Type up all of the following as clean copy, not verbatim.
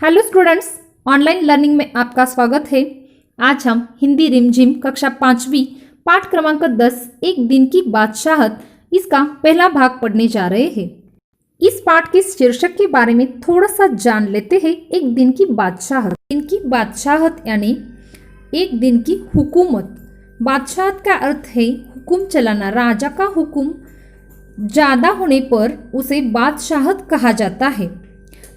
Hello students, online learning में आपका स्वागत है। आज हम हिंदी रिमझिम कक्षा 5वीं पाठ क्रमांक 10 एक दिन की बादशाहत इसका पहला भाग पढ़ने जा रहे हैं। इस पाठ के शीर्षक के बारे में थोड़ा सा जान लेते हैं। एक दिन की बादशाहत। दिन की बादशाहत यानी एक दिन की हुकूमत। बादशाहत का अर्थ है हुक्म चलाना। राजा का हुक्म ज़्यादा होने पर उसे बादशाहत कहा जाता है।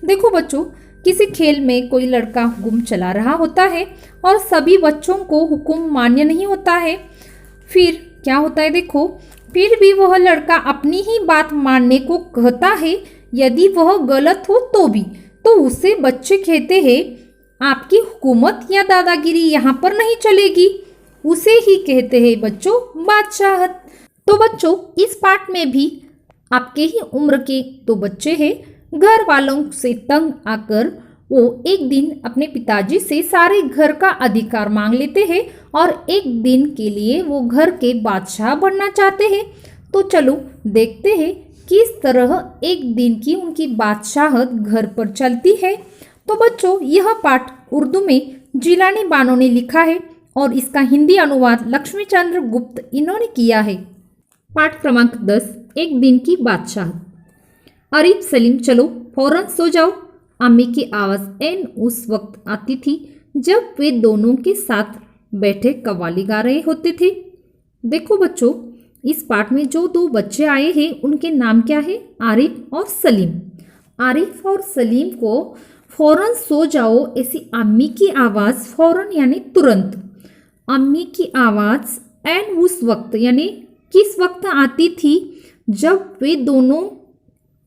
देखो बच्चों, किसी खेल में कोई लड़का हुक्म चला रहा होता है और सभी बच्चों को हुक्म मान्य नहीं होता है। फिर क्या होता है, देखो, फिर भी वह लड़का अपनी ही बात मानने को कहता है। यदि वह गलत हो तो भी, तो उसे बच्चे कहते हैं आपकी हुकूमत या दादागिरी यहाँ पर नहीं चलेगी। उसे ही कहते हैं बच्चों बादशाहत। तो बच्चों, इस पाठ में भी आपके ही उम्र के दो बच्चे हैं। घर वालों से तंग आकर वो एक दिन अपने पिताजी से सारे घर का अधिकार मांग लेते हैं और एक दिन के लिए वो घर के बादशाह बनना चाहते हैं। तो चलो देखते हैं किस तरह एक दिन की उनकी बादशाहत घर पर चलती है। तो बच्चों, यह पाठ उर्दू में जिलानी बानो ने लिखा है और इसका हिंदी अनुवाद लक्ष्मी चंद्र गुप्त इन्होंने किया है। पाठ क्रमांक 10 एक दिन की बादशाहत। आरिफ सलीम, चलो फौरन सो जाओ। अम्मी की आवाज़ एन उस वक्त आती थी जब वे दोनों के साथ बैठे कव्वाली गा रहे होते थे। देखो बच्चों, इस पाठ में जो दो बच्चे आए हैं उनके नाम क्या है? आरिफ और सलीम। आरिफ और सलीम को फौरन सो जाओ ऐसी अम्मी की आवाज़, फौरन यानी तुरंत, अम्मी की आवाज़ एन उस वक्त यानी किस वक्त आती थी जब वे दोनों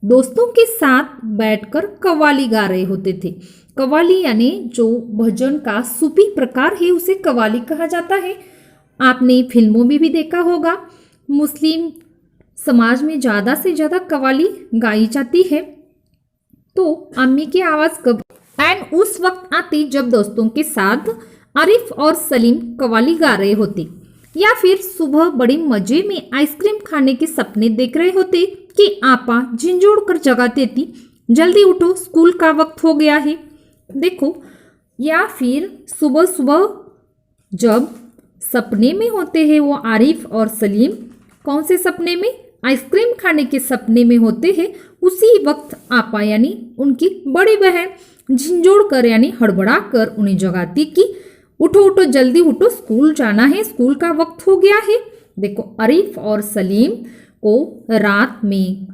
दोस्तों के साथ बैठकर कव्वाली गा रहे होते थे। कव्वाली यानी जो भजन का सूफी प्रकार है उसे कव्वाली कहा जाता है। आपने फिल्मों में भी देखा होगा, मुस्लिम समाज में ज़्यादा से ज़्यादा कव्वाली गाई जाती है। तो अम्मी की आवाज़ कब एंड उस वक्त आती जब दोस्तों के साथ आरिफ और सलीम कव्वाली गा रहे होते, या फिर सुबह बड़े मजे में आइसक्रीम खाने के सपने देख रहे होते कि आपा झिंझोड़ कर जगा देती, जल्दी उठो स्कूल का वक्त हो गया है। देखो, या फिर सुबह सुबह जब सपने में होते हैं वो आरिफ और सलीम, कौन से सपने में? आइसक्रीम खाने के सपने में होते हैं। उसी वक्त आपा यानी उनकी बड़ी बहन झिंझोड़ कर यानी हड़बड़ा कर उन्हें जगाती कि उठो उठो जल्दी उठो, स्कूल जाना है, स्कूल का वक्त हो गया है। देखो, आरिफ और सलीम को रात में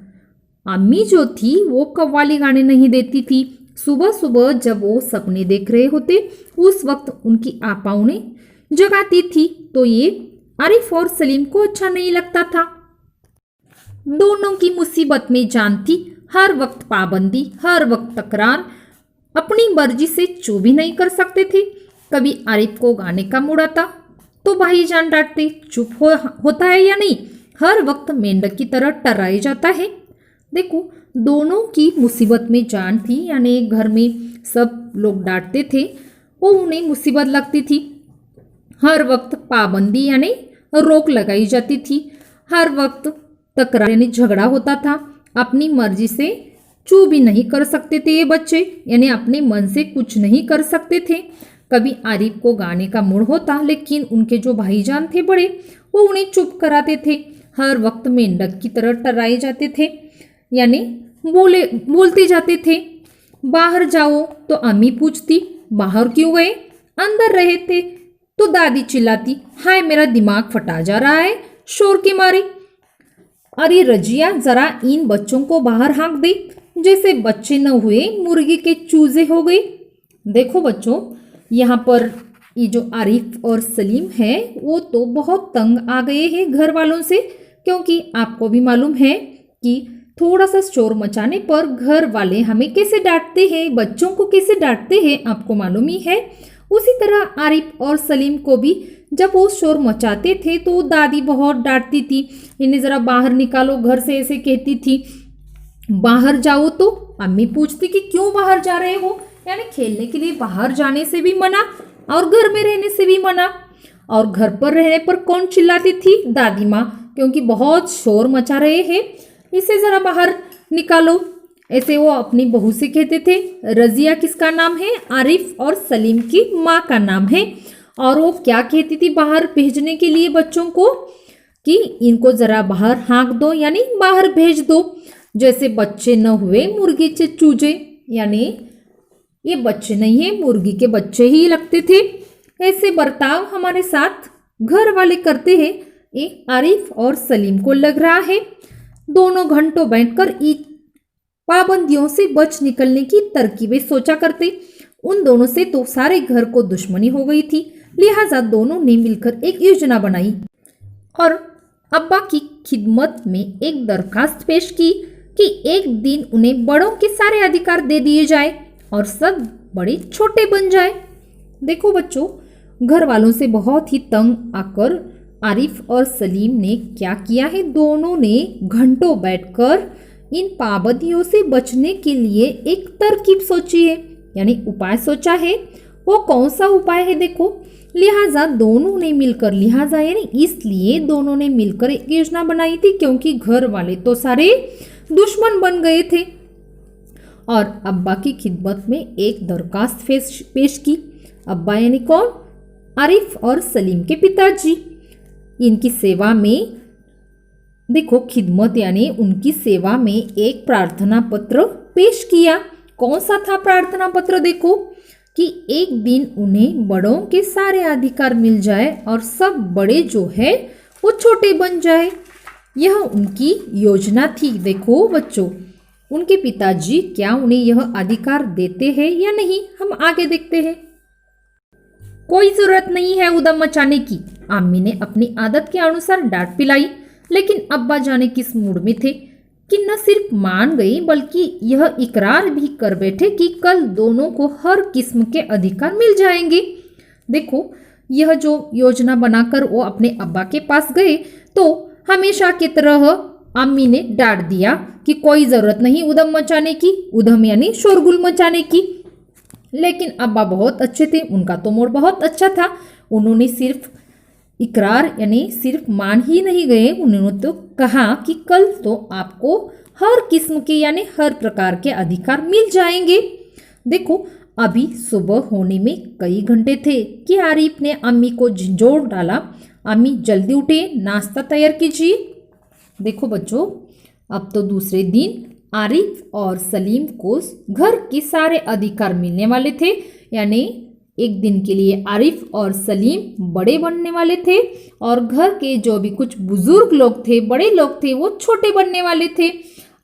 अम्मी जो थी वो कव्वाली गाने नहीं देती थी। सुबह सुबह जब वो सपने देख रहे होते उस वक्त उनकी आपा उन्हें जगाती थी। तो ये आरिफ और सलीम को अच्छा नहीं लगता था। दोनों की मुसीबत में जान थी। हर वक्त पाबंदी, हर वक्त तकरार, अपनी मर्जी से जो भी नहीं कर सकते थे। कभी आरिफ को गाने का मूड आता तो भाईजान डांटते, चुप होता है या नहीं, हर वक्त मेंढक की तरह टर्राया जाता है। देखो, दोनों की मुसीबत में जान थी, यानी घर में सब लोग डांटते थे, वो उन्हें मुसीबत लगती थी। हर वक्त पाबंदी यानी रोक लगाई जाती थी। हर वक्त तकरार यानी झगड़ा होता था। अपनी मर्जी से चू भी नहीं कर सकते थे ये बच्चे, यानी अपने मन से कुछ नहीं कर सकते थे। कभी आरिफ को गाने का मूड होता, लेकिन उनके जो भाईजान थे बड़े, वो उन्हें चुप कराते थे। हर वक्त मेंढक की तरह टर्राए जाते थे, यानी बोलते जाते थे। बाहर जाओ तो अम्मी पूछती बाहर क्यों गए? अंदर रहे थे तो दादी चिल्लाती हाय मेरा दिमाग फटा जा रहा है शोर के मारे। अरे रजिया, जरा इन बच्चों को बाहर हाँक दे, जैसे बच्चे न हुए मुर्गी के चूजे हो गए। देखो बच्चों, यहाँ पर ये जो आरिफ और सलीम है वो तो बहुत तंग आ गए हैं घर वालों से, क्योंकि आपको भी मालूम है कि थोड़ा सा शोर मचाने पर घर वाले हमें कैसे डांटते हैं, बच्चों को कैसे डांटते हैं, आपको मालूम ही है। उसी तरह आरिफ और सलीम को भी जब वो शोर मचाते थे तो दादी बहुत डांटती थी, इन्हें ज़रा बाहर निकालो घर से, ऐसे कहती थी। बाहर जाओ तो अम्मी पूछती कि क्यों बाहर जा रहे हो, यानी खेलने के लिए बाहर जाने से भी मना और घर में रहने से भी मना। और घर पर रहने पर कौन चिल्लाती थी? दादी माँ, क्योंकि बहुत शोर मचा रहे हैं, इसे ज़रा बाहर निकालो। ऐसे वो अपनी बहू से कहते थे। रजिया किसका नाम है? आरिफ और सलीम की माँ का नाम है। और वो क्या कहती थी बाहर भेजने के लिए बच्चों को कि इनको जरा बाहर हाँक दो, यानी बाहर भेज दो, जैसे बच्चे न हुए मुर्गी के चूजे, यानी ये बच्चे नहीं है, मुर्गी के बच्चे ही लगते थे। ऐसे बर्ताव हमारे साथ घर वाले करते हैं, ये आरिफ और सलीम को लग रहा है। दोनों घंटों बैठकर ईद पाबंदियों से बच निकलने की तरकीबें सोचा करते। उन दोनों से तो सारे घर को दुश्मनी हो गई थी, लिहाजा दोनों ने मिलकर एक योजना बनाई और अब्बा की खिदमत में एक दरखास्त पेश की कि एक दिन उन्हें बड़ों के सारे अधिकार दे दिए जाए और सब बड़े छोटे बन जाए। देखो बच्चों, घर वालों से बहुत ही तंग आकर आरिफ और सलीम ने क्या किया है, दोनों ने घंटों बैठकर इन पाबंदियों से बचने के लिए एक तरकीब सोची है, यानी उपाय सोचा है। वो कौन सा उपाय है देखो। लिहाजा दोनों ने मिलकर, लिहाजा यानी इसलिए दोनों ने मिलकर एक योजना बनाई थी क्योंकि घर वाले तो सारे दुश्मन बन गए थे। और अब्बा की खिदमत में एक दरखास्त पेश की। अब्बा यानी कौन? आरिफ और सलीम के पिताजी। इनकी सेवा में देखो, खिदमत यानी उनकी सेवा में एक प्रार्थना पत्र पेश किया। कौन सा था प्रार्थना पत्र देखो, कि एक दिन उन्हें बड़ों के सारे अधिकार मिल जाए और सब बड़े जो है वो छोटे बन जाए। यह उनकी योजना थी। देखो बच्चों, उनके पिताजी क्या उन्हें यह अधिकार देते हैं या नहीं, हम आगे देखते हैं। कोई जरूरत नहीं है उधम मचाने की, अम्मी ने अपनी आदत के अनुसार डांट पिलाई। लेकिन अब्बा जाने किस मूड में थे कि न सिर्फ मान गई बल्कि यह इकरार भी कर बैठे कि कल दोनों को हर किस्म के अधिकार मिल जाएंगे। देखो, यह जो योजना बनाकर वो अपने अब्बा के पास गए तो हमेशा की तरह अम्मी ने डांट दिया कि कोई ज़रूरत नहीं उधम मचाने की, उधम यानी शोरगुल मचाने की। लेकिन अब्बा बहुत अच्छे थे, उनका तो मूड बहुत अच्छा था। उन्होंने सिर्फ इकरार यानी सिर्फ मान ही नहीं गए, उन्होंने तो कहा कि कल तो आपको हर किस्म के यानी हर प्रकार के अधिकार मिल जाएंगे। देखो, अभी सुबह होने में कई घंटे थे कि आरिफ ने अम्मी को झंझोड़ डाला। अम्मी जल्दी उठे, नाश्ता तैयार कीजिए। देखो बच्चों, अब तो दूसरे दिन आरिफ और सलीम को घर के सारे अधिकार मिलने वाले थे, यानी एक दिन के लिए आरिफ और सलीम बड़े बनने वाले थे और घर के जो भी कुछ बुजुर्ग लोग थे, बड़े लोग थे, वो छोटे बनने वाले थे।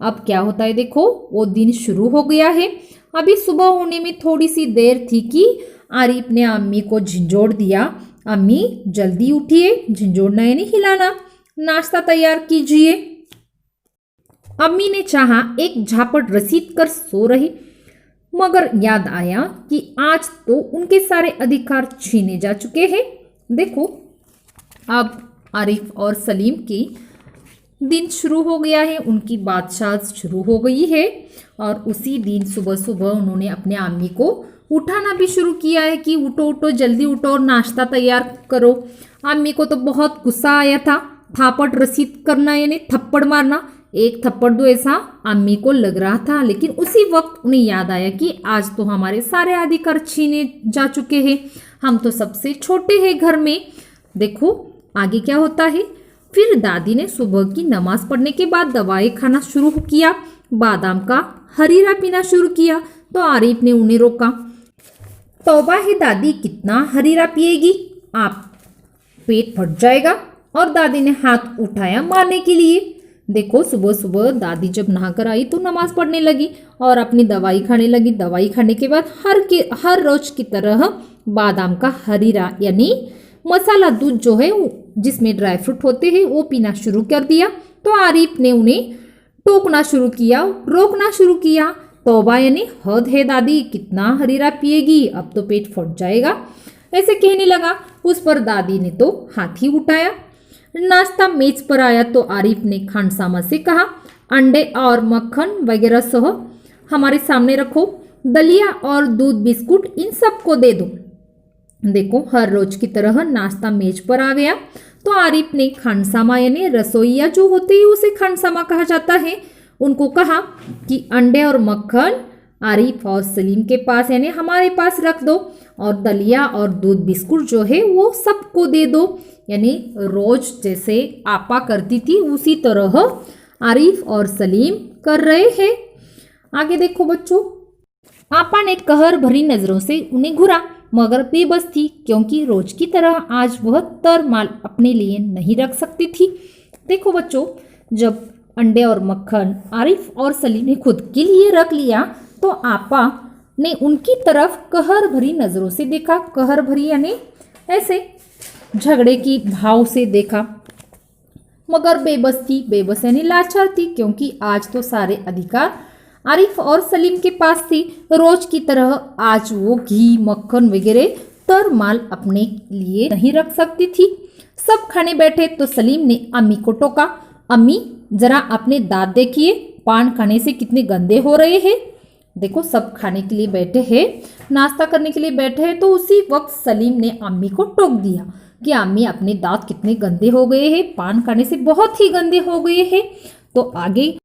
अब क्या होता है देखो, वो दिन शुरू हो गया है। अभी सुबह होने में थोड़ी सी देर थी कि आरिफ ने अम्मी को झंझोड़ दिया। अम्मी जल्दी उठिए, झंझोड़ना यानी हिलाना, नाश्ता तैयार कीजिए। अम्मी ने चाहा एक झापट रसीद कर सो रहे, मगर याद आया कि आज तो उनके सारे अधिकार छीने जा चुके हैं। देखो, अब आरिफ और सलीम की दिन शुरू हो गया है, उनकी बादशाह शुरू हो गई है। और उसी दिन सुबह सुबह उन्होंने अपने अम्मी को उठाना भी शुरू किया है कि उठो उठो, जल्दी उठो और नाश्ता तैयार करो। अम्मी को तो बहुत गुस्सा आया था। थापट रसीद करना यानी थप्पड़ मारना, एक थप्पड़ दो ऐसा अम्मी को लग रहा था। लेकिन उसी वक्त उन्हें याद आया कि आज तो हमारे सारे अधिकार छीने जा चुके हैं, हम तो सबसे छोटे हैं घर में। देखो आगे क्या होता है। फिर दादी ने सुबह की नमाज पढ़ने के बाद दवाई खाना शुरू किया, बादाम का हरीरा पीना शुरू किया। तो आरिफ ने उन्हें रोका। तौबा है दादी, कितना हरीरा पिएगी, आप पेट फट जाएगा। और दादी ने हाथ उठाया मारने के लिए। देखो, सुबह सुबह दादी जब नहाकर आई तो नमाज पढ़ने लगी और अपनी दवाई खाने लगी। दवाई खाने के बाद हर रोज की तरह बादाम का हरीरा यानी मसाला दूध जो है जिसमें ड्राई फ्रूट होते हैं वो पीना शुरू कर दिया। तो आरिफ ने उन्हें टोकना शुरू किया, रोकना शुरू किया। तौबा यानी हद है दादी, कितना हरीरा पिएगी, अब तो पेट फट जाएगा, ऐसे कहने लगा। उस पर दादी ने तो हाथ ही उठाया। नाश्ता मेज पर आया तो आरिफ ने खानसामा से कहा, अंडे और मक्खन वगैरह सह हमारे सामने रखो, दलिया और दूध बिस्कुट इन सबको दे दो। देखो, हर रोज की तरह नाश्ता मेज पर आ गया। तो आरिफ ने खानसामा यानी रसोईया जो होती है उसे खानसामा कहा जाता है, उनको कहा कि अंडे और मक्खन आरिफ और सलीम के पास यानी हमारे पास रख दो, और दलिया और दूध बिस्कुट जो है वो सबको दे दो। यानी रोज जैसे आपा करती थी उसी तरह आरिफ और सलीम कर रहे हैं। आगे देखो बच्चों, आपा ने कहर भरी नजरों से उन्हें घूरा, मगर बेबस थी क्योंकि रोज की तरह आज वह तर माल अपने लिए नहीं रख सकती थी। देखो बच्चों, जब अंडे और मक्खन आरिफ और सलीम ने खुद के लिए रख लिया तो आपा ने उनकी तरफ कहर भरी नजरों से देखा। कहर भरी यानी ऐसे झगड़े की भाव से देखा, मगर बेबस थी। बेबस यानी लाचार थी क्योंकि आज तो सारे अधिकार आरिफ और सलीम के पास थी। रोज की तरह आज वो घी मक्खन वगैरह तर माल अपने लिए नहीं रख सकती थी। सब खाने बैठे तो सलीम ने अम्मी को टोका, अम्मी जरा अपने दांत देखिए, पान खाने से कितने गंदे हो रहे हैं। देखो, सब खाने के लिए बैठे हैं, नाश्ता करने के लिए बैठे हैं, तो उसी वक्त सलीम ने अम्मी को टोक दिया कि अम्मी अपने दांत कितने गंदे हो गए हैं, पान खाने से बहुत ही गंदे हो गए हैं। तो आगे,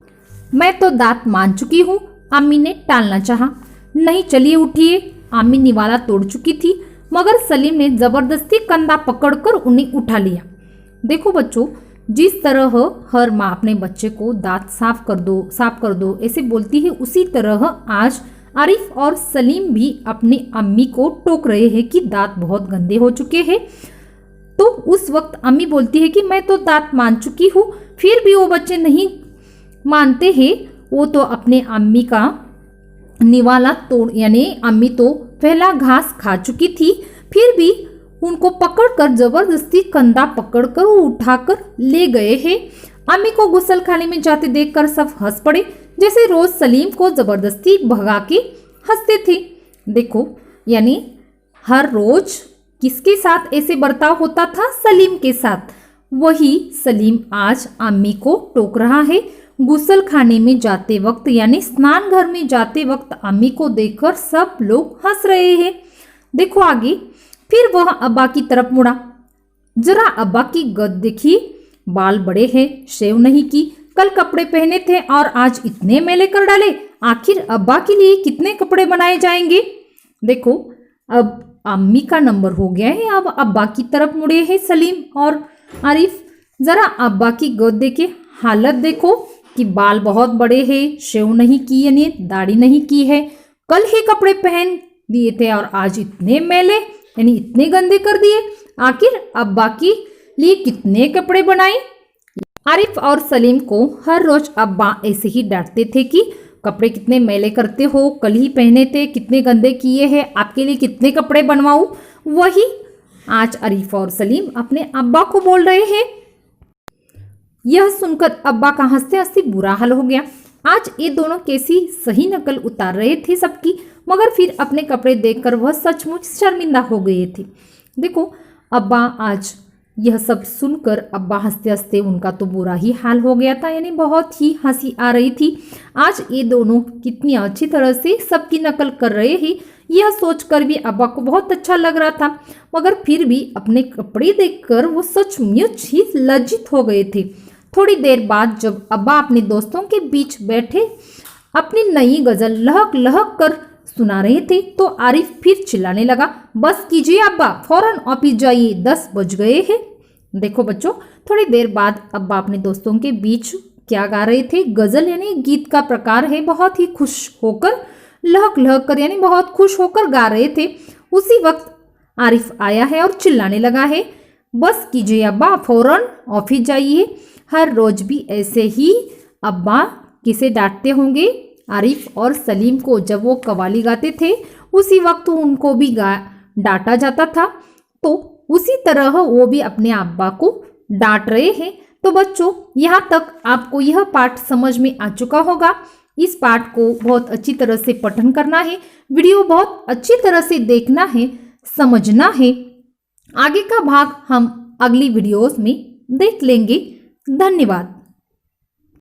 मैं तो दांत मान चुकी हूँ, अम्मी ने टालना चाहा। नहीं, चलिए उठिए। अम्मी निवाला तोड़ चुकी थी, मगर सलीम ने जबरदस्ती कंधा पकड़कर उन्हें उठा लिया। देखो बच्चों, जिस तरह हर माँ अपने बच्चे को दांत साफ कर दो ऐसे बोलती है, उसी तरह आज आरिफ और सलीम भी अपनी अम्मी को टोक रहे हैं कि दांत बहुत गंदे हो चुके हैं। तो उस वक्त अम्मी बोलती है कि मैं तो दांत मान चुकी हूँ, फिर भी वो बच्चे नहीं मानते हैं। वो तो अपने अम्मी का निवाला तोड़ यानी अम्मी तो पहला घास खा चुकी थी, फिर भी उनको पकड़कर जबरदस्ती कंधा पकड़कर वो उठाकर ले गए हैं। अम्मी को गुसल खाने में जाते देखकर सब हंस पड़े, जैसे रोज सलीम को जबरदस्ती भगा के हंसते थे। देखो, यानी हर रोज किसके साथ ऐसे बर्ताव होता था? सलीम के साथ। वही सलीम आज अम्मी को टोक रहा है। गुसल खाने में जाते वक्त यानी स्नान घर में जाते वक्त अम्मी को देखकर सब लोग हंस रहे हैं। देखो आगे, फिर वह अब्बा की तरफ मुड़ा। जरा अब्बा की गद देखिए, बाल बड़े हैं, शेव नहीं की, कल कपड़े पहने थे और आज इतने मैले कर डाले। आखिर अब्बा के लिए कितने कपड़े बनाए जाएंगे? देखो, अब अम्मी का नंबर हो गया है, अब अब्बा की तरफ मुड़े हैं सलीम और आरिफ। जरा अब्बा की गद देखे, हालत देखो कि बाल बहुत बड़े हैं, शेव नहीं की यानी दाढ़ी नहीं की है, कल ही कपड़े पहन दिए थे और आज इतने मैले यानी इतने गंदे कर दिए। आखिर अब्बा के लिए कितने कपड़े बनाए? आरिफ और सलीम को हर रोज अब्बा ऐसे ही डांटते थे कि कपड़े कितने मैले करते हो, कल ही पहने थे, कितने गंदे किए हैं, आपके लिए कितने कपड़े बनवाऊं। वही आज आरिफ और सलीम अपने अब्बा को बोल रहे हैं। यह सुनकर अब्बा का हंसते हंसते बुरा हाल हो गया। आज ये दोनों कैसी सही नकल उतार रहे थे सबकी, मगर फिर अपने कपड़े देखकर वह सचमुच शर्मिंदा हो गए थे। देखो, अब्बा आज यह सब सुनकर अब्बा हंसते हंसते उनका तो बुरा ही हाल हो गया था, यानी बहुत ही हंसी आ रही थी। आज ये दोनों कितनी अच्छी तरह से सबकी नकल कर रहे हैं, यह सोचकर भी अब्बा को बहुत अच्छा लग रहा था, मगर फिर भी अपने कपड़े देखकर वो सचमुच ही लज्जित हो गए थे। थोड़ी देर बाद जब अब्बा अपने दोस्तों के बीच बैठे अपनी नई गजल लहक लहक कर सुना रहे थे तो आरिफ फिर चिल्लाने लगा, बस कीजिए अब्बा, फौरन ऑफिस जाइए, 10 बज गए हैं। देखो बच्चों, थोड़ी देर बाद अब्बा अपने दोस्तों के बीच क्या गा रहे थे? गजल यानी गीत का प्रकार है, बहुत ही खुश होकर लहक लहक कर यानी बहुत खुश होकर गा रहे थे। उसी वक्त आरिफ आया है और चिल्लाने लगा है, बस कीजिए अब्बा, फौरन ऑफिस जाइए। हर रोज भी ऐसे ही अब्बा किसे डांटते होंगे? आरिफ और सलीम को। जब वो कव्वाली गाते थे उसी वक्त उनको भी डांटा जाता था, तो उसी तरह वो भी अपने अब्बा को डांट रहे हैं। तो बच्चों, यहाँ तक आपको यह पाठ समझ में आ चुका होगा। इस पाठ को बहुत अच्छी तरह से पठन करना है, वीडियो बहुत अच्छी तरह से देखना है, समझना है। आगे का भाग हम अगली वीडियोस में देख लेंगे। धन्यवाद।